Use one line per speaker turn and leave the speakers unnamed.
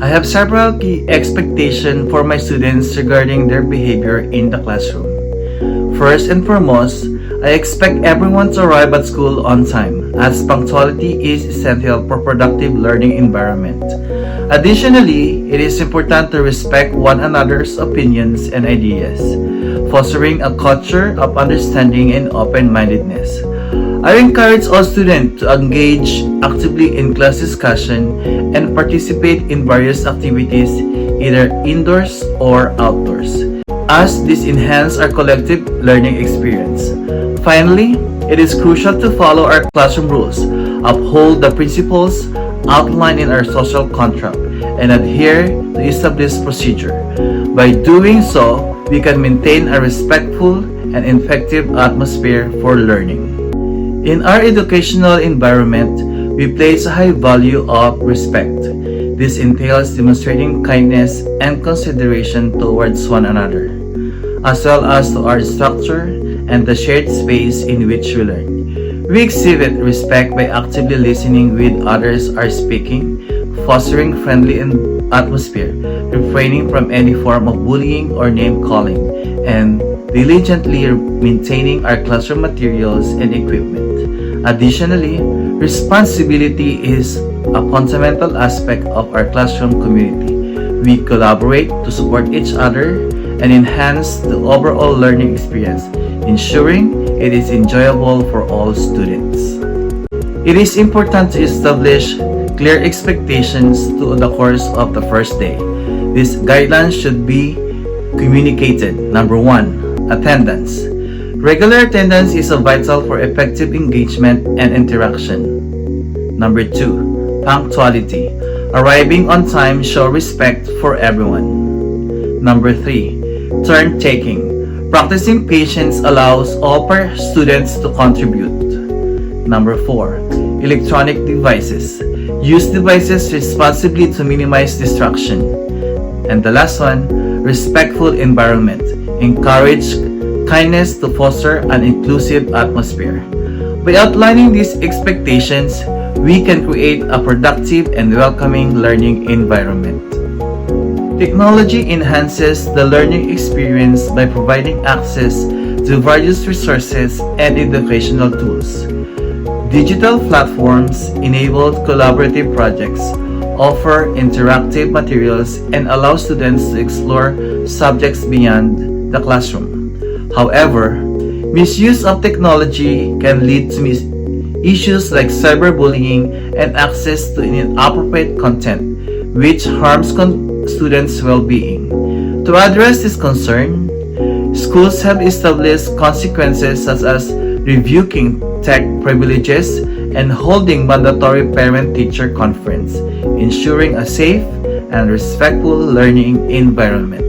I have several key expectations for my students regarding their behavior in the classroom. First and foremost, I expect everyone to arrive at school on time, as punctuality is essential for productive learning environment. Additionally, it is important to respect one another's opinions and ideas, fostering a culture of understanding and open-mindedness. I encourage all students to engage actively in class discussion and participate in various activities, either indoors or outdoors, as this enhances our collective learning experience. Finally, it is crucial to follow our classroom rules, uphold the principles outlined in our social contract, and adhere to established procedure. By doing so, we can maintain a respectful and effective atmosphere for learning. In our educational environment, we place a high value of respect. This entails demonstrating kindness and consideration towards one another, as well as to our structure and the shared space in which we learn. We exhibit respect by actively listening with others are speaking, fostering friendly atmosphere, refraining from any form of bullying or name-calling, and diligently maintaining our classroom materials and equipment. Additionally, responsibility is a fundamental aspect of our classroom community. We collaborate to support each other and enhance the overall learning experience, ensuring it is enjoyable for all students. It is important to establish clear expectations to the course of the first day. These guidelines should be communicated. Number 1, attendance. Regular attendance is vital for effective engagement and interaction. Number 2, punctuality. Arriving on time shows respect for everyone. Number 3, turn taking. Practicing patience allows all students to contribute. Number 4, electronic devices. Use devices responsibly to minimize distraction. And the last one, respectful environment. Encourage kindness to foster an inclusive atmosphere. By outlining these expectations, we can create a productive and welcoming learning environment. Technology enhances the learning experience by providing access to various resources and educational tools. Digital platforms enable collaborative projects, offer interactive materials, and allow students to explore subjects beyond the classroom. However, misuse of technology can lead to issues like cyberbullying and access to inappropriate content, which harms students' well-being. To address this concern, schools have established consequences such as revoking tech privileges and holding mandatory parent-teacher conference, ensuring a safe and respectful learning environment.